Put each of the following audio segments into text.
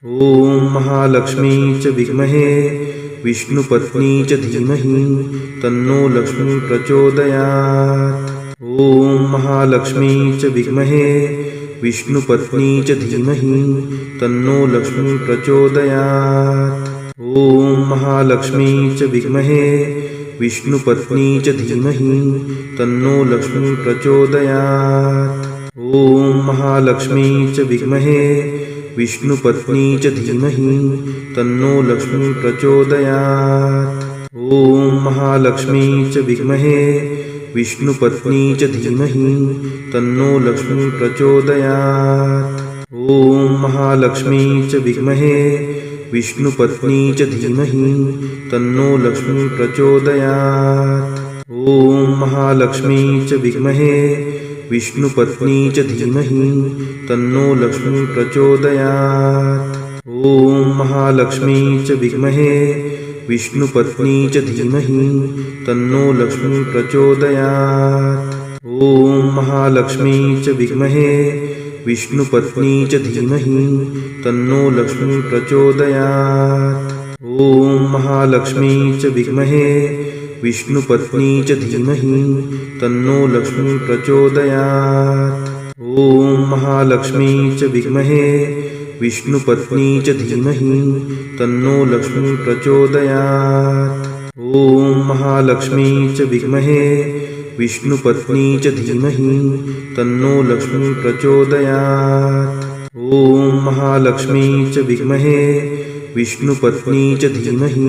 ॐ महालक्ष्मी च विद्महे विष्णुपत्नी च धीमहि तन्नो लक्ष्मी प्रचोदयात्। ॐ महालक्ष्मी च विद्महे विष्णुपत्नी च धीमहि तन्नो लक्ष्मी प्रचोदयात्। ॐ महालक्ष्मी च विद्महे विष्णुपत्नी च धीमहि तन्नो लक्ष्मी प्रचोदयात्। ॐ महालक्ष्मी च विद्महे विष्णुपत्नी च धीमहि तन्नो लक्ष्मी प्रचोदयात्। ॐ महालक्ष्मी च विद्महे विष्णुपत्नी च धीमहि तन्नो लक्ष्मी प्रचोदयात्। ॐ महालक्ष्मी च विद्महे विष्णुपत्नी च धीमहि तन्नो लक्ष्मी प्रचोदयात्। ॐ महालक्ष्मी च विद्महे विष्णुपत्नी च धीमहि तन्नो लक्ष्मी प्रचोदयात्। ॐ महालक्ष्मी च विद्महे विष्णुपत्नी च धीमहि तन्नो लक्ष्मी प्रचोदयात्। ॐ महालक्ष्मी च विद्महे विष्णुपत्नी च धीमहि तन्नो लक्ष्मी प्रचोदयात्। ॐ महालक्ष्मी च विद्महे विष्णुपत्नी च धीमहि तन्नो लक्ष्मी प्रचोदयात्। ॐ महालक्ष्मी च विद्महे विष्णुपत्नी च धीमहि तन्नो लक्ष्मी प्रचोदयात्। ॐ महालक्ष्मी च विद्महे विष्णुपत्नी च धीमहि तन्नो लक्ष्मी प्रचोदयात्। ॐ महालक्ष्मी च विद्महे विष्णुपत्नी च धीमहि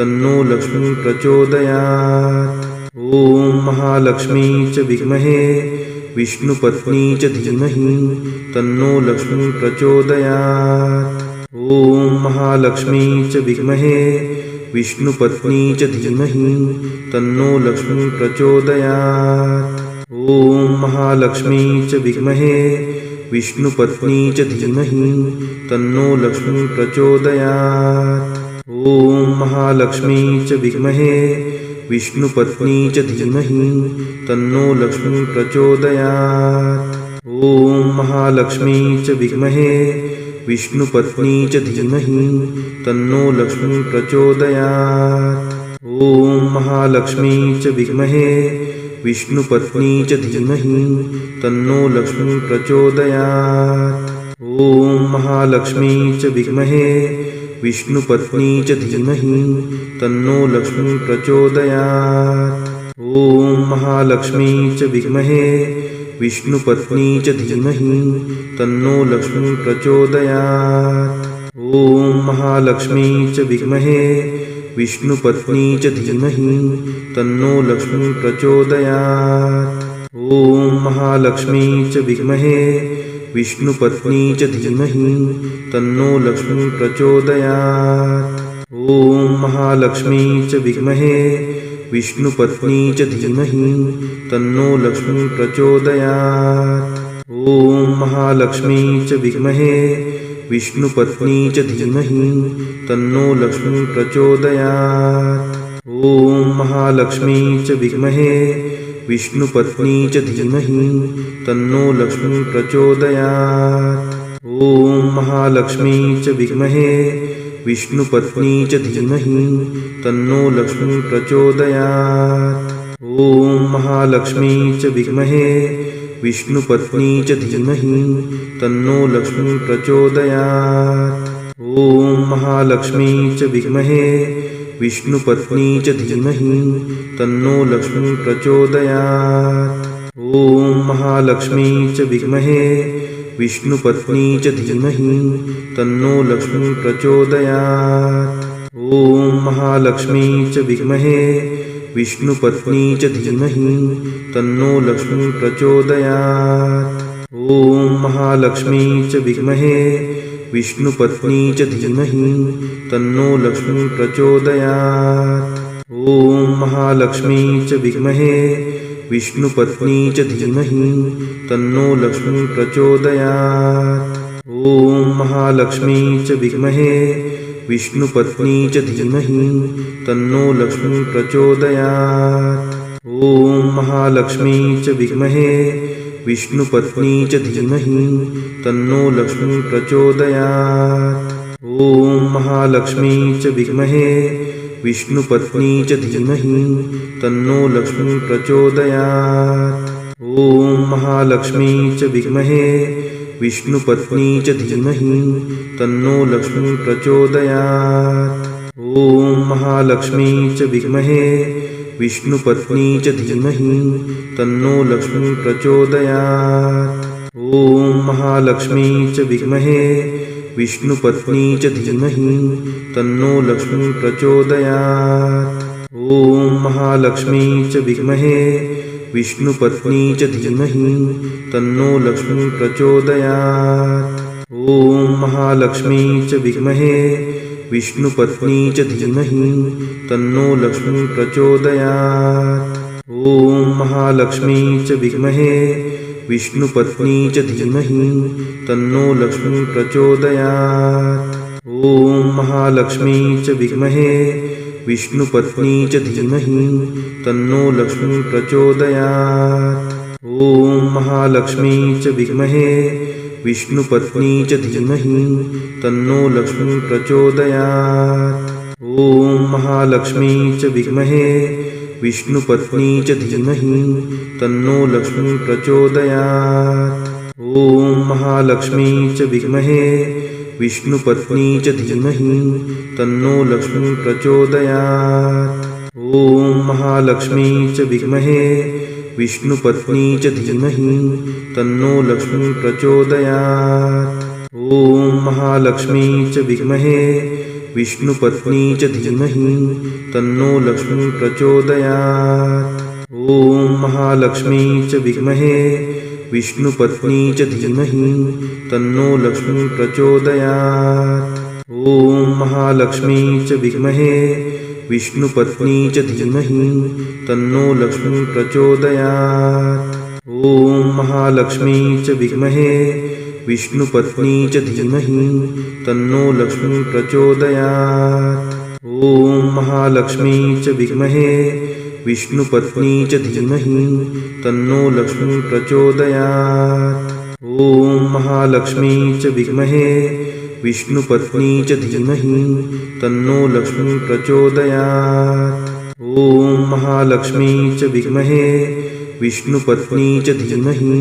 तन्नो लक्ष्मी प्रचोदयात्। ॐ महालक्ष्मी च विद्महे विष्णुपत्नी च धीमहि तन्नो लक्ष्मी प्रचोदयात्। ॐ महालक्ष्मी च विद्महे विष्णुपत्नी च धीमहि तन्नो लक्ष्मी प्रचोदयात्। ॐ महालक्ष्मी च विद्महे विष्णुपत्नी च धीमहि तन्नो लक्ष्मी प्रचोदयात्। ॐ महालक्ष्मी च विद्महे विष्णुपत्नी च धीमहि तन्नो लक्ष्मी प्रचोदयात्। ॐ महालक्ष्मी च विद्महे विष्णुपत्नी च धीमहि तन्नो लक्ष्मी प्रचोदयात्। ॐ महालक्ष्मी च विद्महे विष्णुपत्नी च धीमहि तन्नो लक्ष्मी प्रचोदयात्। ॐ महालक्ष्मी च विद्महे विष्णुपत्नी च धीमहि तन्नो लक्ष्मी प्रचोदयात्। ॐ महालक्ष्मी च विद्महे विष्णुपत्नी च धीमहि तन्नो लक्ष्मी प्रचोदयात्। ॐ महालक्ष्मी च विद्महे विष्णुपत्नी च धीमहि तन्नो लक्ष्मी प्रचोदयात्। ॐ महालक्ष्मी च विद्महे विष्णुपत्नी च धीमहि तन्नो लक्ष्मी प्रचोदयात्। ॐ महालक्ष्मी च विद्महे विष्णुपत्नी च धीमहि तन्नो लक्ष्मी प्रचोदयात्। ॐ महालक्ष्मी च विद्महे विष्णुपत्नी च धीमहि तन्नो लक्ष्मी प्रचोदयात्। ॐ महालक्ष्मी च विद्महे विष्णुपत्नी च धीमहि तन्नो लक्ष्मी प्रचोदयात्। ॐ महालक्ष्मी च विद्महे विष्णुपत्नी च धीमहि तन्नो लक्ष्मी प्रचोदयात्। ॐ महालक्ष्मी च विद्महे विष्णुपत्नी च धीमहि तन्नो लक्ष्मी प्रचोदयात्। ॐ महालक्ष्मी च विद्महे विष्णुपत्नी च धीमहि तन्नो लक्ष्मी प्रचोदयात्। ॐ महालक्ष्मी च विद्महे विष्णुपत्नी च धीमहि तन्नो लक्ष्मी प्रचोदयात्। ॐ महालक्ष्मी च विद्महे विष्णुपत्नी च धीमहि तन्नो लक्ष्मी प्रचोदयात्। ॐ महालक्ष्मी च विद्महे विष्णुपत्नी च धीमहि तन्नो लक्ष्मी प्रचोदयात्। ॐ महालक्ष्मी च विद्महे विष्णुपत्नी च धीमहि तन्नो लक्ष्मी प्रचोदयात्। ॐ महालक्ष्मी च विद्महे विष्णुपत्नी च धीमहि तन्नो लक्ष्मी प्रचोदयात्। ॐ महालक्ष्मी च विद्महे विष्णुपत्नी च धीमहि तन्नो लक्ष्मी प्रचोदयात्। महालक्ष्मी च विद्महे विष्णुपत्नी च धीमहि तन्नो लक्ष्मी प्रचोदयात्। ॐ महालक्ष्मी च विद्महे विष्णुपत्नी च धीमहि तन्नो लक्ष्मी प्रचोदयात्। ॐ महालक्ष्मी च विद्महे विष्णुपत्नी च धीमहि तन्नो लक्ष्मी प्रचोदयात्। ॐ महालक्ष्मी च विद्महे विष्णुपत्नी च धीमहि तन्नो लक्ष्मी प्रचोदयात्। ॐ महालक्ष्मी च विद्महे विष्णुपत्नी च धीमहि तन्नो लक्ष्मी प्रचोदयात्। ॐ महालक्ष्मी च विद्महे विष्णुपत्नी च धीमहि तन्नो लक्ष्मी प्रचोदयात्। ॐ महालक्ष्मी च विद्महे विष्णुपत्नी च धीमहि तन्नो लक्ष्मी प्रचोदयात्। ॐ महालक्ष्मी च विद्महे विष्णुपत्नी च धीमहि तन्नो लक्ष्मी प्रचोदयात्। ॐ महालक्ष्मी च विद्महे विष्णुपत्नी च धीमहि तन्नो लक्ष्मी प्रचोदयात्। ॐ महालक्ष्मी च विद्महे विष्णुपत्नी च धीमहि तन्नो लक्ष्मी प्रचोदयात्। ॐ महालक्ष्मी च विद्महे विष्णुपत्नी च धीमहि तन्नो लक्ष्मी प्रचोदयात्। ॐ महालक्ष्मी च विद्महे विष्णुपत्नी च धीमहि तन्नो लक्ष्मी प्रचोदयात्। ॐ महालक्ष्मी च विद्महे विष्णुपत्नी च धीमहि तन्नो लक्ष्मी प्रचोदयात्। ॐ महालक्ष्मी च विद्महे विष्णुपत्नी च धीमहि तन्नो लक्ष्मी प्रचोदयात्। ॐ महालक्ष्मी च विद्महे विष्णुपत्नी च धीमहि तन्नो लक्ष्मी प्रचोदयात्। ॐ महालक्ष्मी च विद्महे विष्णुपत्नी च धीमहि तन्नो लक्ष्मी प्रचोदयात्। ॐ महालक्ष्मी च विद्महे विष्णुपत्नी च धीमहि तन्नो लक्ष्मी प्रचोदयात्। ॐ महालक्ष्मी च विद्महे विष्णुपत्नी च धीमहि तन्नो लक्ष्मी प्रचोदयात्। ॐ महालक्ष्मी च विद्महे विष्णुपत्नी च धीमहि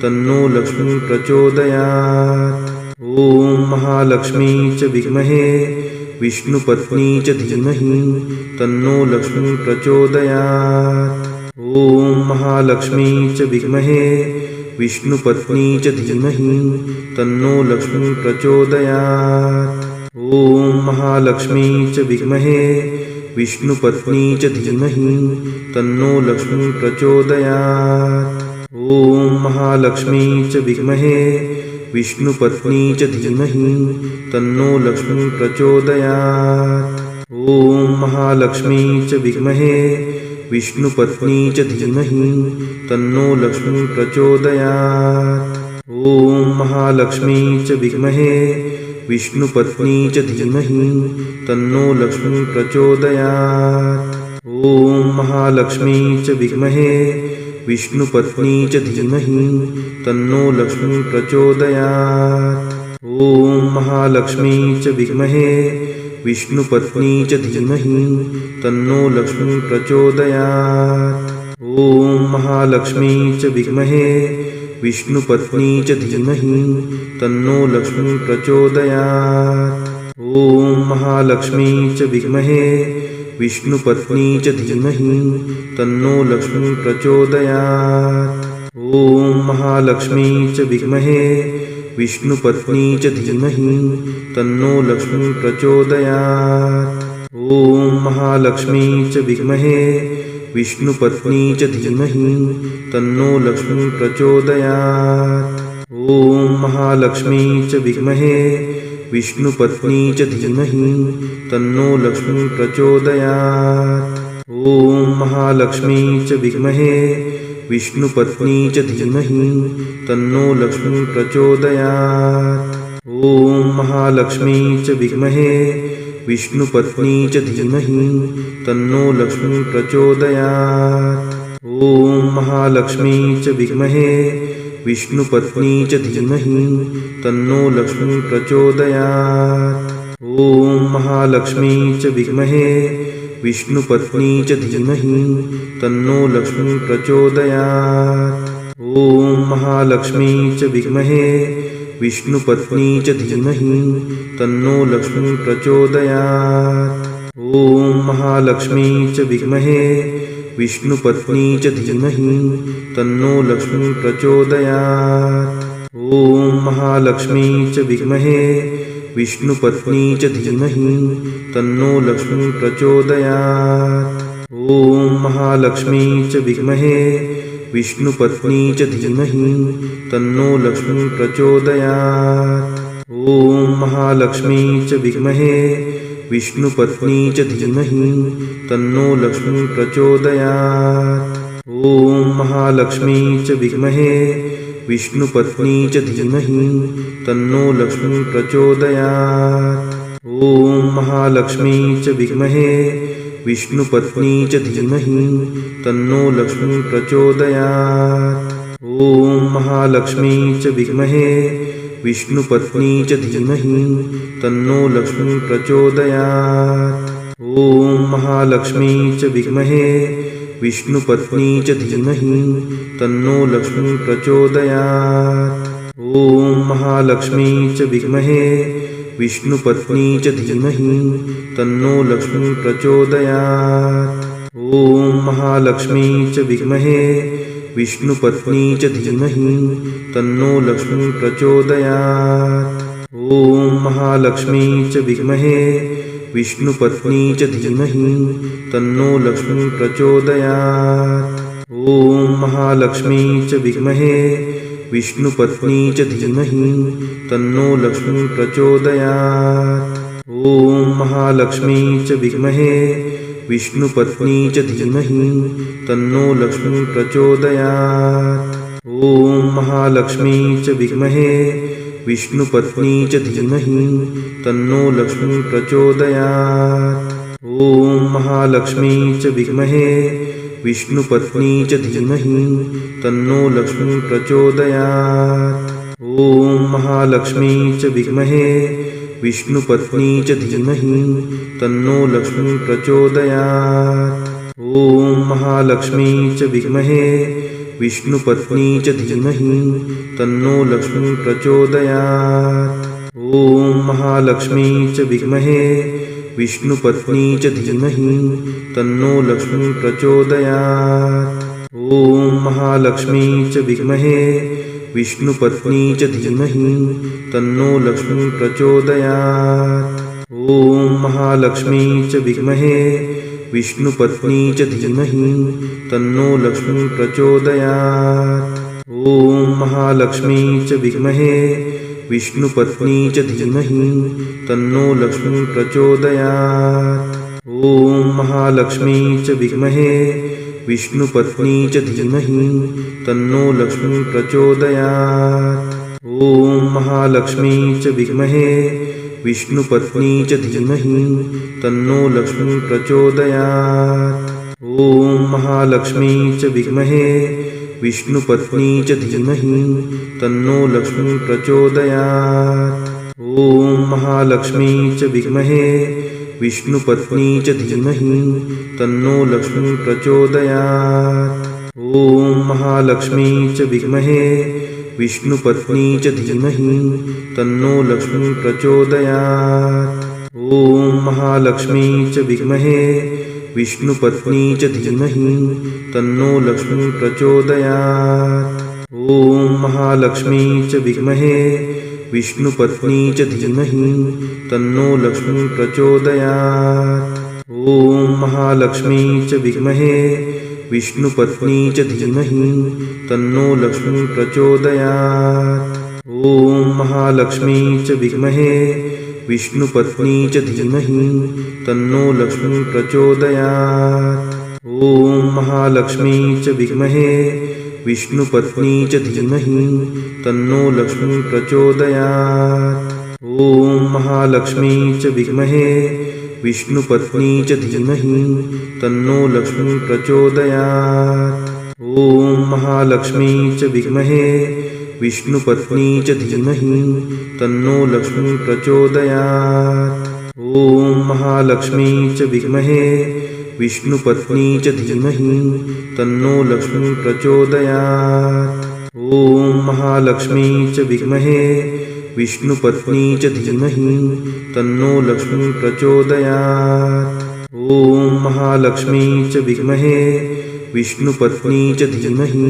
तन्नो लक्ष्मी प्रचोदयात्। ॐ महालक्ष्मी च विद्महे विष्णुपत्नी च धीमहि तन्नो लक्ष्मी प्रचोदयात्। ॐ महालक्ष्मी च विद्महे विष्णुपत्नी च धीमहि तन्नो लक्ष्मी प्रचोदयात्। ॐ महालक्ष्मी च विद्महे विष्णुपत्नी च धीमहि तन्नो लक्ष्मी प्रचोदयात्। ॐ महालक्ष्मी च विद्महे विष्णुपत्नी च धीमहि तन्नो लक्ष्मी प्रचोदयात्। ॐ महालक्ष्मी च विद्महे विष्णुपत्नी च धीमहि तन्नो लक्ष्मी प्रचोदयात्। ॐ महालक्ष्मी च विद्महे विष्णुपत्नी च धीमहि तन्नो लक्ष्मी प्रचोदयात्। ॐ महालक्ष्मी च विद्महे विष्णुपत्नी च धीमहि तन्नो लक्ष्मी प्रचोदयात्। ॐ महालक्ष्मी च विद्महे विष्णुपत्नी च धीमहि तन्नो लक्ष्मी प्रचोदयात्। ॐ महालक्ष्मी च विद्महे विष्णुपत्नी च धीमहि तन्नो लक्ष्मी प्रचोदयात्। ॐ महालक्ष्मी च विद्महे विष्णुपत्नी च धीमहि तन्नो लक्ष्मी प्रचोदयात्। ॐ महालक्ष्मी च विद्महे विष्णुपत्नी च धीमहि तन्नो लक्ष्मी प्रचोदयात्। ॐ महालक्ष्मी च विद्महे विष्णुपत्नी च धीमहि तन्नो लक्ष्मी प्रचोदयात्। ॐ महालक्ष्मी च विद्महे विष्णुपत्नी च धीमहि तन्नो लक्ष्मी प्रचोदयात्। ॐ महालक्ष्मी च विद्महे विष्णुपत्नी च धीमहि तन्नो लक्ष्मी प्रचोदयात्। ॐ महालक्ष्मी च विद्महे विष्णुपत्नी च धीमहि तन्नो लक्ष्मी प्रचोदयात्। ॐ महालक्ष्मी च विद्महे विष्णुपत्नी च धीमहि तन्नो लक्ष्मी प्रचोदयात्। ॐ महालक्ष्मी च विद्महे विष्णुपत्नी च धीमहि तन्नो लक्ष्मी प्रचोदयात्। ॐ महालक्ष्मी च विद्महे विष्णुपत्नी च धीमहि तन्नो लक्ष्मी प्रचोदयात्। ॐ महालक्ष्मी च विद्महे विष्णुपत्नी च धीमहि तन्नो लक्ष्मी प्रचोदयात्। ॐ महालक्ष्मी च विद्महे विष्णुपत्नी च धीमहि तन्नो लक्ष्मी प्रचोदयात्। ॐ महालक्ष्मी च विद्महे विष्णुपत्नी च धीमहि तन्नो लक्ष्मी प्रचोदयात्। ॐ महालक्ष्मी च विद्महे विष्णुपत्नी च धीमहि तन्नो लक्ष्मी प्रचोदयात्। ॐ महालक्ष्मी च विद्महे विष्णुपत्नी च धीमहि तन्नो लक्ष्मी प्रचोदयात्। ॐ महालक्ष्मी च विद्महे विष्णुपत्नी च धीमहि तन्नो लक्ष्मी प्रचोदयात्। ॐ महालक्ष्मी च विद्महे विष्णुपत्नी च धीमहि तन्नो लक्ष्मी प्रचोदयात्। ॐ महालक्ष्मी च विद्महे विष्णुपत्नी च धीमहि तन्नो लक्ष्मी प्रचोदयात्। ॐ महालक्ष्मी च विद्महे विष्णुपत्नी च धीमहि तन्नो लक्ष्मी प्रचोदयात्। ॐ महालक्ष्मी च विद्महे विष्णुपत्नी च धीमहि तन्नो लक्ष्मी प्रचोदयात्। ॐ महालक्ष्मी च विद्महे विष्णुपत्नी च धीमहि तन्नो लक्ष्मी प्रचोदयात्। ॐ महालक्ष्मी च विद्महे विष्णुपत्नी च धीमहि तन्नो लक्ष्मी प्रचोदयात्। ॐ महालक्ष्मी च विद्महे विष्णुपत्नी च धीमहि तन्नो लक्ष्मी प्रचोदयात्। ॐ महालक्ष्मी च विद्महे विष्णुपत्नी च धीमहि तन्नो लक्ष्मी प्रचोदयात्। ॐ महालक्ष्मी च विद्महे विष्णुपत्नी च धीमहि तन्नो लक्ष्मी प्रचोदयात्। ॐ महालक्ष्मी च विद्महे विष्णुपत्नी च धीमहि तन्नो लक्ष्मी प्रचोदयात्। ॐ महालक्ष्मी च विद्महे विष्णुपत्नी च धीमहि तन्नो लक्ष्मी प्रचोदयात्। ॐ महालक्ष्मी च विद्महे विष्णुपत्नी च धीमहि तन्नो लक्ष्मी प्रचोदयात्। ॐ महालक्ष्मी च विद्महे विष्णुपत्नी च धीमहि तन्नो लक्ष्मी प्रचोदयात्। ॐ महालक्ष्मी च विद्महे विष्णुपत्नी च धीमहि तन्नो लक्ष्मी प्रचोदयात्। ॐ महालक्ष्मी च विद्महे विष्णुपत्नी च धीमहि तन्नो लक्ष्मी प्रचोदयात्। ॐ महालक्ष्मी च विद्महे विष्णुपत्नी च धीमहि तन्नो लक्ष्मी प्रचोदयात्। ॐ महालक्ष्मी च विद्महे विष्णुपत्नी च धीमहि तन्नो लक्ष्मी प्रचोदयात्। ॐ महालक्ष्मी च विद्महे विष्णुपत्नी च धीमहि तन्नो लक्ष्मी प्रचोदयात्। ॐ महालक्ष्मी च विद्महे विष्णुपत्नी च धीमहि तन्नो लक्ष्मी प्रचोदयात्। ॐ महालक्ष्मी च विद्महे विष्णुपत्नी च धीमहि तन्नो लक्ष्मी प्रचोदयात्। ॐ महालक्ष्मी च विद्महे विष्णुपत्नी च धीमहि तन्नो लक्ष्मी प्रचोदयात्। ॐ महालक्ष्मी च विद्महे विष्णुपत्नी च धीमहि तन्नो लक्ष्मी प्रचोदयात्। ॐ महालक्ष्मी च विद्महे विष्णुपत्नी च धीमहि तन्नो लक्ष्मी प्रचोदयात्। ॐ महालक्ष्मी च विद्महे विष्णुपत्नी च धीमहि तन्नो लक्ष्मी प्रचोदयात्। ॐ महालक्ष्मी च विद्महे विष्णुपत्नी च धीमहि तन्नो लक्ष्मी प्रचोदयात्। ॐ महालक्ष्मी च विद्महे विष्णुपत्नी च धीमहि तन्नो लक्ष्मी प्रचोदयात्। ॐ महालक्ष्मी च विद्महे विष्णुपत्नी च धीमहि तन्नो लक्ष्मी प्रचोदयात्। ॐ महालक्ष्मी च विद्महे विष्णुपत्नी च धीमहि तन्नो लक्ष्मी प्रचोदयात्। ॐ महालक्ष्मी च विद्महे विष्णुपत्नी च धीमहि तन्नो लक्ष्मी प्रचोदयात्। ॐ महालक्ष्मी च विद्महे विष्णुपत्नी च धीमहि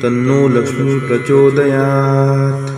तन्नो लक्ष्मी प्रचोदयात्।